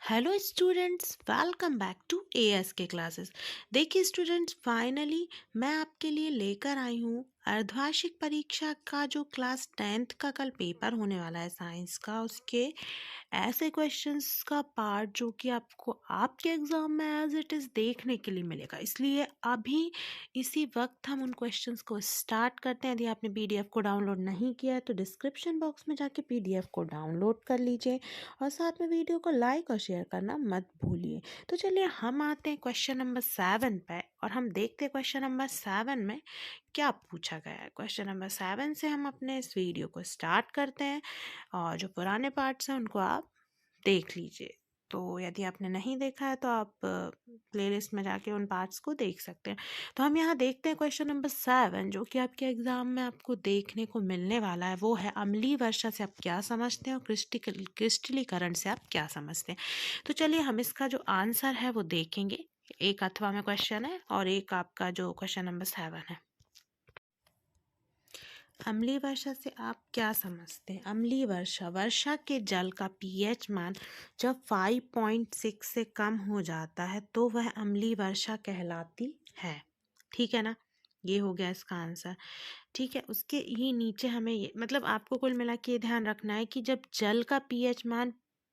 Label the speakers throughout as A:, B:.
A: Hello students, welcome back to AS K classes. देखिए students, finally मैं आपके लिए लेकर आई हूँ अर्धवार्षिक परीक्षा का जो क्लास 10th का कल पेपर होने वाला है साइंस का, उसके ऐसे क्वेश्चंस का पार्ट जो कि आपको आपके एग्ज़ाम में एज इट इज़ देखने के लिए मिलेगा। इसलिए अभी इसी वक्त हम उन क्वेश्चंस को स्टार्ट करते हैं। यदि आपने पीडीएफ को डाउनलोड नहीं किया है तो डिस्क्रिप्शन बॉक्स में जाके पीडीएफ को डाउनलोड कर लीजिए और साथ में वीडियो को लाइक और शेयर करना मत भूलिए। तो चलिए हम आते हैं क्वेश्चन नंबर 7 पे और हम देखते हैं क्वेश्चन नंबर 7 में क्या पूछा गया है। क्वेश्चन नंबर 7 से हम अपने इस वीडियो को स्टार्ट करते हैं और जो पुराने पार्ट्स हैं उनको आप देख लीजिए। तो यदि आपने नहीं देखा है तो आप प्लेलिस्ट में जाके उन पार्ट्स को देख सकते हैं। तो हम यहाँ देखते हैं क्वेश्चन नंबर 7 जो कि आपके एग्जाम में आपको देखने को मिलने वाला है। वो है अम्लीय वर्षा से आप क्या समझते हैं और क्रिस्टलीकरण से आप क्या समझते हैं। तो चलिए हम इसका जो आंसर है वो देखेंगे। एक अथवा में क्वेश्चन है और एक आपका जो क्वेश्चन नंबर 7 है। अम्लीय वर्षा से आप क्या समझते हैं। अम्लीय वर्षा वर्षा के जल का पीएच मान जब 5.6 से कम हो जाता है तो वह अम्लीय वर्षा कहलाती है। ठीक है ना, ये हो गया इसका आंसर। ठीक है, उसके ही नीचे हमें ये मतलब आपको कुल मिला के ये ध्यान रखना है कि जब जल का पीएच मान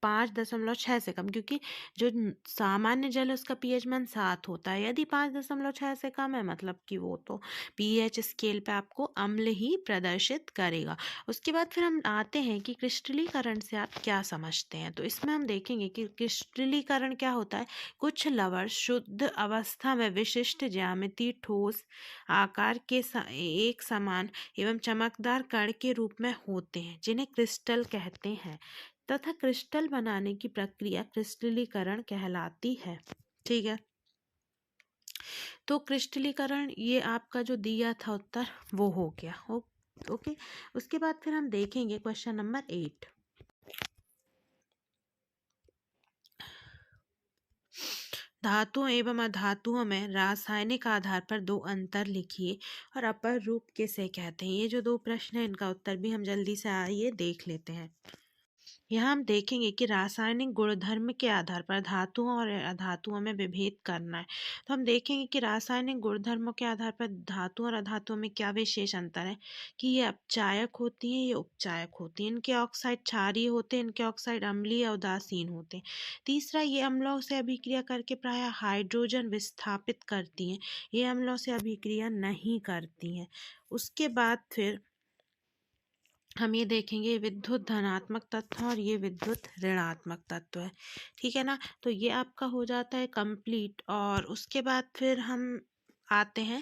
A: 5.6 से कम, क्योंकि जो सामान्य जल है उसका पीएच मान 7 होता है। यदि 5.6 से कम है मतलब कि वो तो पीएच स्केल पे आपको अम्ल ही प्रदर्शित करेगा। उसके बाद फिर हम आते हैं कि क्रिस्टलीकरण से आप क्या समझते हैं। तो इसमें हम देखेंगे कि क्रिस्टलीकरण क्या होता है। कुछ लवण शुद्ध अवस्था में विशिष्ट ज्यामिति ठोस आकार के एक समान एवं चमकदार कण के रूप में होते हैं जिन्हें क्रिस्टल कहते हैं तथा क्रिस्टल बनाने की प्रक्रिया क्रिस्टलीकरण कहलाती है। ठीक है, तो क्रिस्टलीकरण ये आपका जो दिया था उत्तर वो हो गया। ओके, उसके बाद फिर हम देखेंगे क्वेश्चन नंबर 8। धातुओं एवं अधातुओं में रासायनिक आधार पर दो अंतर लिखिए और अपर रूप किसे कहते हैं। ये जो दो प्रश्न है इनका उत्तर भी हम जल्दी से आइए देख लेते हैं। यहाँ हम देखेंगे कि रासायनिक गुणधर्म के आधार पर धातुओं और अधातुओं में विभेद करना है। तो हम देखेंगे कि रासायनिक गुणधर्मों के आधार पर धातुओं और अधातुओं में क्या विशेष अंतर है कि ये अपचायक होती हैं, ये उपचायक होती हैं। इनके ऑक्साइड क्षारीय होते हैं, इनके ऑक्साइड अम्लीय या उदासीन होते हैं। तीसरा, ये अम्लों से अभिक्रिया करके प्रायः हाइड्रोजन विस्थापित करती हैं, ये अम्लों से अभिक्रिया नहीं करती हैं। उसके बाद फिर हम ये देखेंगे विद्युत धनात्मक तत्व और ये विद्युत ऋणात्मक तत्व है। ठीक है ना, तो ये आपका हो जाता है कंप्लीट। और उसके बाद फिर हम आते हैं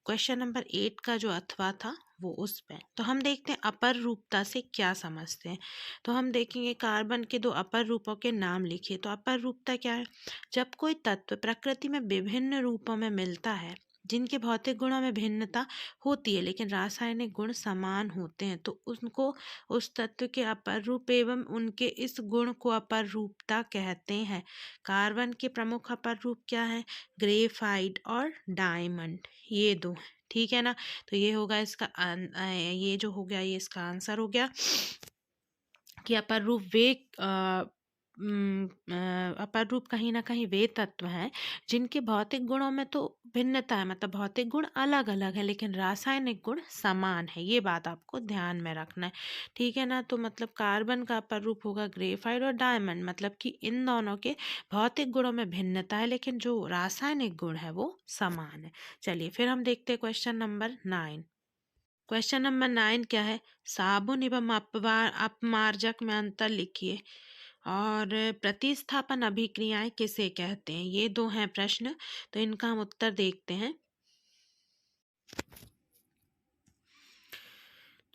A: क्वेश्चन नंबर 8 का जो अथवा था वो उस पे। तो हम देखते हैं अपर रूपता से क्या समझते हैं। तो हम देखेंगे कार्बन के दो अपर रूपों के नाम लिखिए। तो अपर रूपता क्या है। जब कोई तत्व प्रकृति में विभिन्न रूपों में मिलता है जिनके भौतिक गुणों में भिन्नता होती है लेकिन रासायनिक गुण समान होते हैं तो उनको उस तत्व के अपर रूप एवं उनके इस गुण को अपर रूपता कहते हैं। कार्बन के प्रमुख अपर रूप क्या है, ग्रेफाइट और डायमंड, ये दो हैं। ठीक है ना, तो ये होगा इसका ये जो हो गया ये इसका आंसर हो गया कि अपर रूप वे अपर रूप कहीं ना कहीं वे तत्व हैं जिनके भौतिक गुणों में तो भिन्नता है, मतलब भौतिक गुण अलग अलग है लेकिन रासायनिक गुण समान है। ये बात आपको ध्यान में रखना है। ठीक है ना, तो मतलब कार्बन का अपर रूप होगा ग्रेफाइट और डायमंड, मतलब कि इन दोनों के भौतिक गुणों में भिन्नता है लेकिन जो रासायनिक गुण है वो समान है। चलिए फिर हम देखते हैं क्वेश्चन नंबर 9। क्वेश्चन नंबर 9 क्या है, साबुन एवं अपमार्जक में अंतर लिखिए और प्रतिस्थापन अभिक्रियाएं किसे कहते हैं। ये दो हैं प्रश्न, तो इनका हम उत्तर देखते हैं।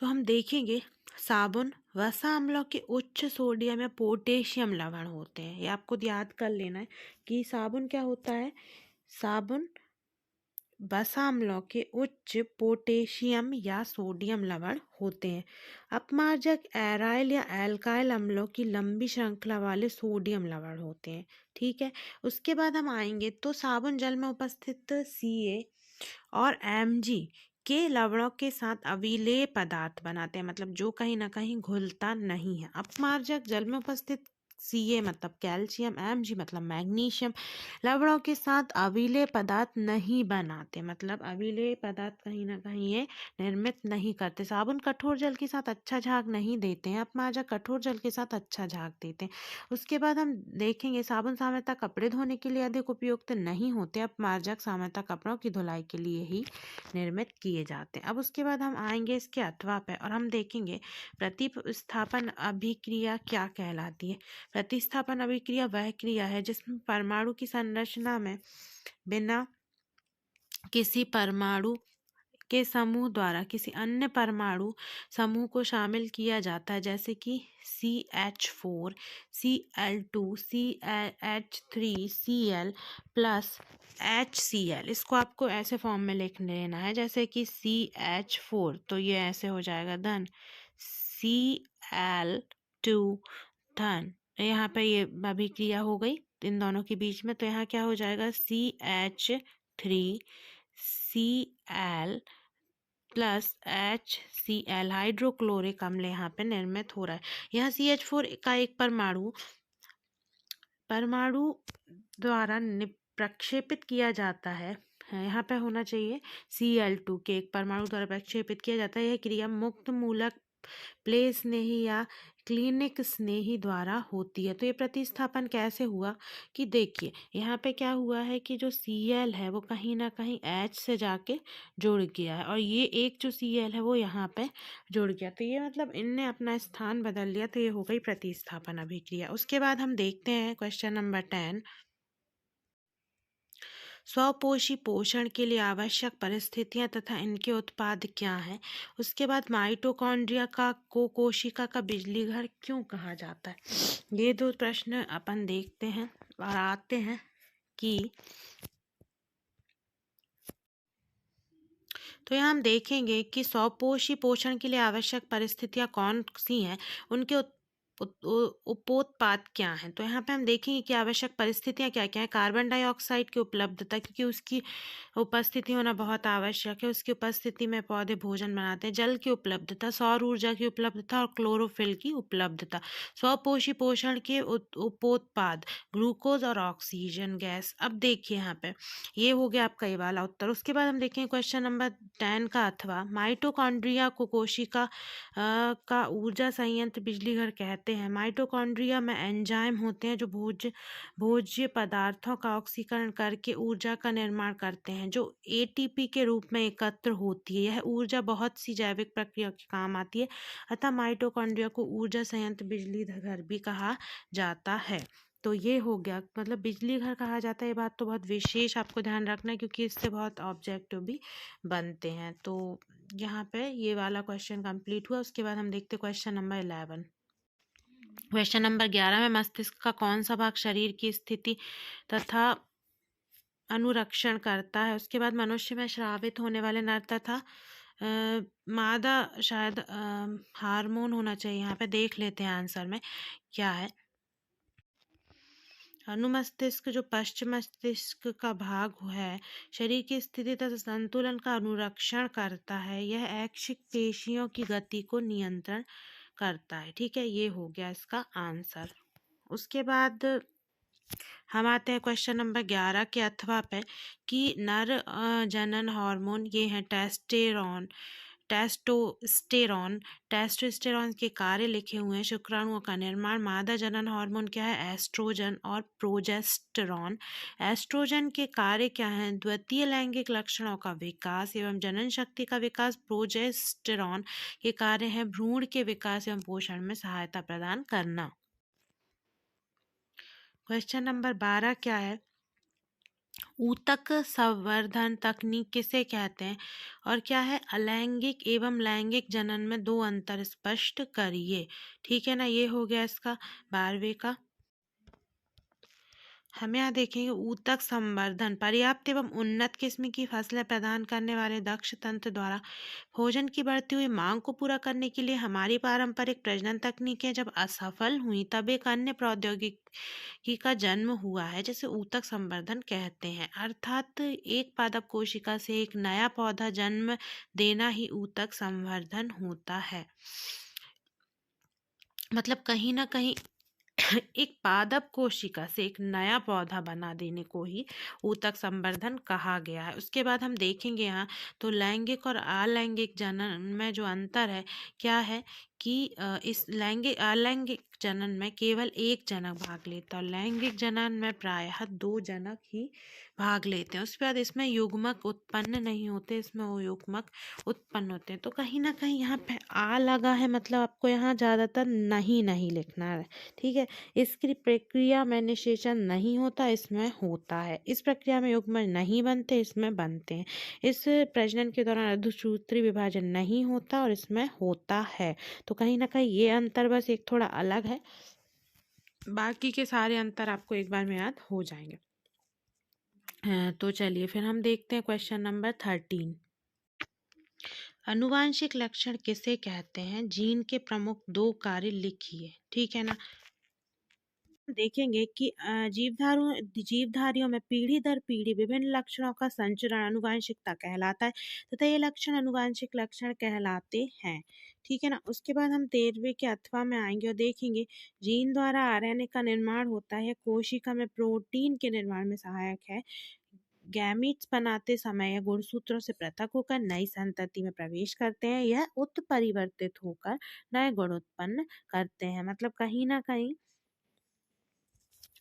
A: तो हम देखेंगे साबुन वसा अम्लों के उच्च सोडियम या पोटेशियम लवण होते हैं। ये आपको याद कर लेना है कि साबुन क्या होता है, साबुन वसा अम्लों के उच्च पोटेशियम या सोडियम लवण होते हैं। अपमार्जक एराइल या एल्काइल अम्लों की लंबी श्रृंखला वाले सोडियम लवण होते हैं। ठीक है, उसके बाद हम आएंगे तो साबुन जल में उपस्थित Ca और Mg के लवणों के साथ अविलेय पदार्थ बनाते हैं, मतलब जो कहीं ना कहीं घुलता नहीं है। अपमार्जक जल में उपस्थित Ca मतलब कैल्शियम, Mg मतलब मैग्नीशियम। लवणों के साथ अम्लीय पदार्थ नहीं बनाते, मतलब अम्लीय पदार्थ कहीं ना कहीं ये निर्मित नहीं करते। साबुन कठोर जल के साथ अच्छा झाग नहीं देते हैं, अपमार्जक कठोर जल के साथ अच्छा झाग देते हैं। उसके बाद हम देखेंगे साबुन सामान्यतः कपड़े धोने के लिए अधिक उपयुक्त नहीं होते, अपमार्जक सामान्यतः कपड़ों की धुलाई के लिए ही निर्मित किए जाते हैं। अब उसके बाद हम आएंगे इसके अथवा पे और हम देखेंगे प्रतिस्थापन अभिक्रिया क्या कहलाती है। प्रतिस्थापन अभिक्रिया वह क्रिया है जिसमें परमाणु की संरचना में बिना किसी परमाणु के समूह द्वारा किसी अन्य परमाणु समूह को शामिल किया जाता है, जैसे कि CH4, Cl2, CH3, Cl plus HCl। इसको आपको ऐसे फॉर्म में लिख लेना है, जैसे कि CH4 तो ये ऐसे हो जाएगा धन Cl2 धन, यहाँ पे ये अभिक्रिया हो गई इन दोनों के बीच में, तो यहाँ क्या हो जाएगा CH3 Cl plus HCl hydrochloric अम्ल यहाँ पे निर्मित हो रहा है। यहाँ CH4 का एक परमाणु द्वारा प्रक्षेपित किया जाता है, यहाँ पे होना चाहिए Cl2 के एक परमाणु द्वारा प्रक्षेपित किया जाता है। यह क्रिया मुक्त मूलक प्ले स्नेही या क्लिनिक स्नेही द्वारा होती है। तो ये प्रतिस्थापन कैसे हुआ कि देखिए यहाँ पे क्या हुआ है कि जो Cl है वो कहीं ना कहीं H से जाके जुड़ गया है और ये एक जो Cl है वो यहाँ पे जुड़ गया, तो ये मतलब इनने अपना स्थान बदल लिया, तो ये हो गई प्रतिस्थापन अभिक्रिया। उसके बाद हम देखते हैं क्वेश्चन नंबर 10। स्वपोषी पोषण के लिए आवश्यक परिस्थितियां तथा इनके उत्पाद क्या हैं। उसके बाद माइटोकॉन्ड्रिया को कोशिका का बिजली घर क्यों कहा जाता है। ये दो प्रश्न अपन देखते हैं और आते हैं कि तो यहाँ हम देखेंगे कि स्वपोषी पोषण के लिए आवश्यक परिस्थितियां कौन सी हैं, उनके उपोत्पाद क्या हैं। तो यहाँ पे हम देखेंगे कि आवश्यक परिस्थितियां क्या क्या है। कार्बन डाइऑक्साइड की उपलब्धता, क्योंकि उसकी उपस्थिति होना बहुत आवश्यक है, उसकी उपस्थिति में पौधे भोजन बनाते हैं। जल की उपलब्धता, सौर ऊर्जा की उपलब्धता और क्लोरोफिल की उपलब्धता। स्वपोषी पोषण के उपोत्पाद ग्लूकोज और ऑक्सीजन गैस। अब देखिए यहाँ पे ये हो गया आपका ये वाला उत्तर। उसके बाद हम देखें क्वेश्चन नंबर 10 का अथवा माइटोकॉन्ड्रिया को कोशिका का ऊर्जा संयंत्र बिजली घर कहते हैं। माइटोकॉन्ड्रिया में एंजाइम होते हैं जो भोज्य पदार्थों का ऑक्सीकरण करके ऊर्जा का निर्माण करते हैं, जो ATP के रूप में एकत्र होती है। यह ऊर्जा बहुत सी जैविक प्रक्रिया के काम आती है, अतः माइटोकॉन्ड्रिया को ऊर्जा संयंत्र बिजली घर भी कहा जाता है। तो ये हो गया, मतलब बिजली घर कहा जाता है, ये बात तो बहुत विशेष आपको ध्यान रखना है क्योंकि इससे बहुत ऑब्जेक्टिव भी बनते हैं। तो यहाँ पे ये वाला क्वेश्चन कंप्लीट हुआ। उसके बाद हम देखते क्वेश्चन नंबर 11। क्वेश्चन नंबर 11 में मस्तिष्क का कौन सा भाग शरीर की स्थिति तथा अनुरक्षण करता है। उसके बाद मनुष्य में स्रावित होने वाले नर तथा मादा शायद हार्मोन होना चाहिए, यहाँ पे देख लेते हैं आंसर में क्या है। अनुमस्तिष्क जो पश्चिम मस्तिष्क का भाग है शरीर की स्थिति तथा संतुलन का अनुरक्षण करता है। यह ऐच्छिक पेशियों की गति को नियंत्रण करता है। ठीक है, ये हो गया इसका आंसर। उसके बाद हम आते हैं क्वेश्चन नंबर 11 के अथवा पे कि नर जनन हार्मोन ये है टेस्टोस्टेरॉन के कार्य लिखे हुए हैं। शुक्राणुओं का निर्माण। मादा जनन हार्मोन क्या है, एस्ट्रोजन और प्रोजेस्टेरॉन। एस्ट्रोजन के कार्य क्या हैं, द्वितीय लैंगिक लक्षणों का विकास एवं जनन शक्ति का विकास। प्रोजेस्टेरॉन के कार्य हैं भ्रूण के विकास एवं पोषण में सहायता प्रदान करना। क्वेश्चन नंबर 12 क्या है, ऊतक संवर्धन तकनीक किसे कहते हैं और क्या है। अलैंगिक एवं लैंगिक जनन में दो अंतर स्पष्ट करिए। ठीक है ना, ये हो गया इसका 12वें का। हम यहाँ देखेंगे ऊतक संवर्धन पर्याप्त एवं उन्नत किस्म की फसलें प्रदान करने वाले दक्ष तंत्र द्वारा भोजन की बढ़ती हुई मांग को पूरा करने के लिए हमारी पारंपरिक प्रजनन तकनीकें जब असफल हुई तब एक अन्य प्रौद्योगिकी का जन्म हुआ है जिसे ऊतक संवर्धन कहते हैं। अर्थात एक पादप कोशिका से एक नया पौधा जन्म देना ही ऊतक संवर्धन होता है। मतलब कहीं ना कहीं एक पादप कोशिका से एक नया पौधा बना देने को ही ऊतक संवर्धन कहा गया है। उसके बाद हम देखेंगे यहाँ, तो लैंगिक और अलैंगिक जनन में जो अंतर है क्या है कि इस लैंगिक अलैंगिक जनन में केवल एक जनक भाग लेता है और लैंगिक जनन में प्रायः दो जनक ही भाग लेते हैं। उसके बाद इसमें युग्मक उत्पन्न नहीं होते, इसमें वो युग्मक उत्पन्न होते हैं। तो कहीं ना कहीं यहाँ पे आ लगा है, मतलब आपको यहाँ ज़्यादातर नहीं नहीं लिखना है, ठीक है। इसकी प्रक्रिया में निषेचन नहीं होता, इसमें होता है। इस प्रक्रिया में युग्मक नहीं बनते, इसमें बनते हैं। इस प्रजनन के दौरान अर्धसूत्री विभाजन नहीं होता और इसमें होता है। तो कहीं ना कहीं ये अंतर बस एक थोड़ा अलग है, बाकी के सारे अंतर आपको एक बार में याद हो जाएंगे। तो चलिए फिर हम देखते हैं क्वेश्चन नंबर 13। अनुवांशिक लक्षण किसे कहते हैं? जीन के प्रमुख दो कार्य लिखिए, ठीक है ना। देखेंगे कि जीवधारियों में पीढ़ी दर पीढ़ी विभिन्न लक्षणों का संचरण अनुवांशिकता कहलाता है तथा ये लक्षण अनुवांशिक लक्षण कहलाते हैं, ठीक है ना। उसके बाद हम 13वें के अथवा में आएंगे और देखेंगे जीन द्वारा आरएनए का निर्माण होता है, कोशिका में प्रोटीन के निर्माण में सहायक है, गैमीट्स बनाते समय यह गुणसूत्रों से पृथक होकर नई संतति में प्रवेश करते हैं, यह उत्परिवर्तित होकर नए गुण उत्पन्न करते हैं। मतलब कहीं ना कहीं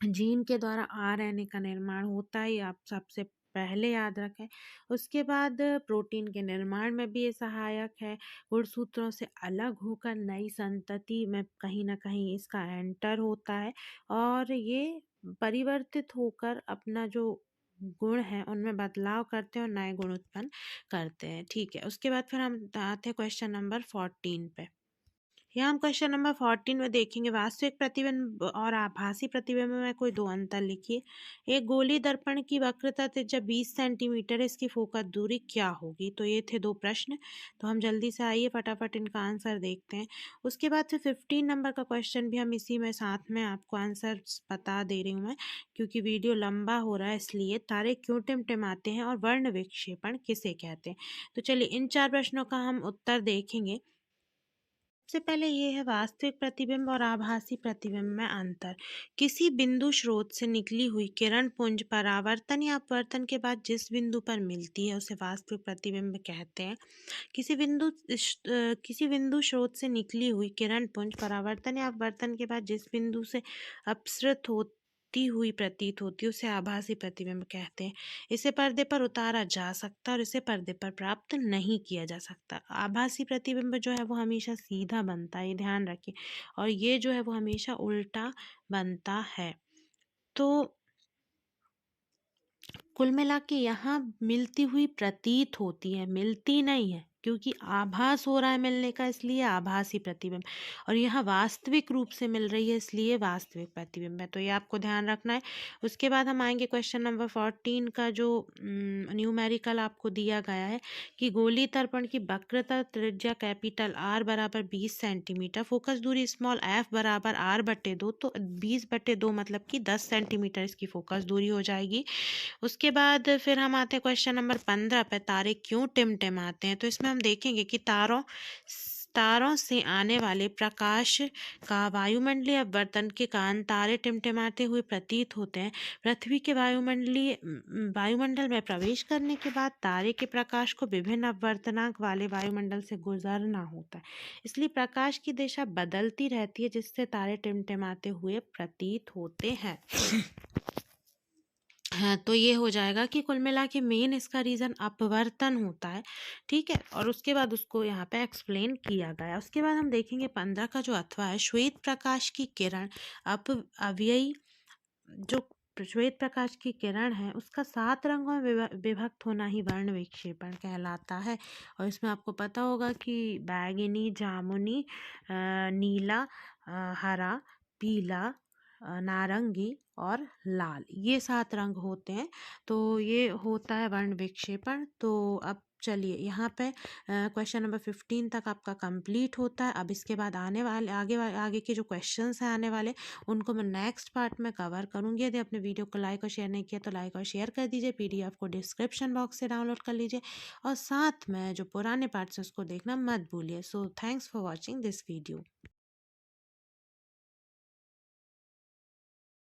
A: जीन के द्वारा आरएनए का निर्माण होता है, ये आप सबसे पहले याद रखें। उसके बाद प्रोटीन के निर्माण में भी ये सहायक है, गुणसूत्रों से अलग होकर नई संतति में कहीं ना कहीं इसका एंटर होता है और ये परिवर्तित होकर अपना जो गुण है उनमें बदलाव करते हैं और नए गुण उत्पन्न करते हैं, ठीक है। उसके बाद फिर हम आते हैं क्वेश्चन नंबर 14 पे। यहाँ हम क्वेश्चन नंबर 14 में देखेंगे वास्तविक प्रतिबिंब और आभासी प्रतिबिंब में कोई दो अंतर लिखिए। एक गोली दर्पण की वक्रता त्रिज्या 20 सेंटीमीटर है, इसकी फोकस दूरी क्या होगी? तो ये थे दो प्रश्न। तो हम जल्दी से आइए फटाफट इनका आंसर देखते हैं। उसके बाद फिर 15 नंबर का क्वेश्चन भी हम इसी में साथ में आपको आंसर बता दे रही हूँ मैं, क्योंकि वीडियो लंबा हो रहा है इसलिए। तारे क्यों टिमटिमाते हैं और वर्ण विक्षेपण किसे कहते हैं? तो चलिए इन चार प्रश्नों का हम उत्तर देखेंगे। सबसे पहले ये है वास्तविक प्रतिबिंब और आभासी प्रतिबिंब में अंतर। किसी बिंदु स्रोत से निकली हुई किरण पुंज परावर्तन या अपवर्तन के बाद जिस बिंदु पर मिलती है उसे वास्तविक प्रतिबिंब कहते हैं। किसी बिंदु स्रोत से निकली हुई किरण पुंज परावर्तन या अपवर्तन के बाद जिस बिंदु से अपसृत होती हुई प्रतीत होती है उसे आभासी प्रतिबिंब कहते हैं। इसे पर्दे पर उतारा जा सकता है और इसे पर्दे पर प्राप्त नहीं किया जा सकता। आभासी प्रतिबिंब जो है वो हमेशा सीधा बनता है, ये ध्यान रखिए, और ये जो है वो हमेशा उल्टा बनता है। तो कुल मिला के यहाँ मिलती हुई प्रतीत होती है, मिलती नहीं है, क्योंकि आभास हो रहा है मिलने का इसलिए आभासी प्रतिबिंब, और यहाँ वास्तविक रूप से मिल रही है इसलिए वास्तविक प्रतिबिंब है। तो ये आपको ध्यान रखना है। उसके बाद हम आएंगे क्वेश्चन नंबर 14 का जो न्यूमेरिकल आपको दिया गया है कि गोली दर्पण की वक्रता त्रिज्या कैपिटल आर बराबर 20 सेंटीमीटर, फोकस दूरी स्मॉल एफ बराबर r/2, तो 20/2 मतलब कि 10 सेंटीमीटर इसकी फोकस दूरी हो जाएगी। उसके बाद फिर हम आते हैं क्वेश्चन नंबर 15 पे, तारे क्यों टिमटिमाते हैं? तो इसमें हम देखेंगे कि तारों से आने वाले प्रकाश का वायुमंडलीय अपवर्तन के कारण तारे टिमटिमाते हुए प्रतीत होते हैं। पृथ्वी के वायुमंडल में प्रवेश करने के बाद तारे के प्रकाश को विभिन्न अपवर्तनांक वाले वायुमंडल से गुजरना होता है, इसलिए प्रकाश की दिशा बदलती रहती है जिससे तारे टिमटिमाते हुए प्रतीत होते हैं। हाँ, तो ये हो जाएगा कि कुल मिला के मेन इसका रीज़न अपवर्तन होता है, ठीक है। और उसके बाद उसको यहाँ पे एक्सप्लेन किया गया। उसके बाद हम देखेंगे 15 का जो अथवा है, श्वेत प्रकाश की किरण अवयवी, जो श्वेत प्रकाश की किरण है उसका 7 रंगों में विभक्त होना ही वर्ण विक्षेपण कहलाता है। और इसमें आपको पता होगा कि बैगनी, जामुनी, नीला, हरा, पीला, नारंगी और लाल, ये 7 रंग होते हैं। तो ये होता है वर्ण विक्षेपण। तो अब चलिए यहाँ पे क्वेश्चन नंबर 15 तक आपका कंप्लीट होता है। अब इसके बाद आगे के जो क्वेश्चंस हैं आने वाले, उनको मैं नेक्स्ट पार्ट में कवर करूँगी। यदि आपने वीडियो को लाइक और शेयर नहीं किया तो लाइक और शेयर कर दीजिए, PDF को डिस्क्रिप्शन बॉक्स से डाउनलोड कर लीजिए और साथ में जो पुराने पार्ट्स हैं उसको देखना मत भूलिए। So thanks for watching this video.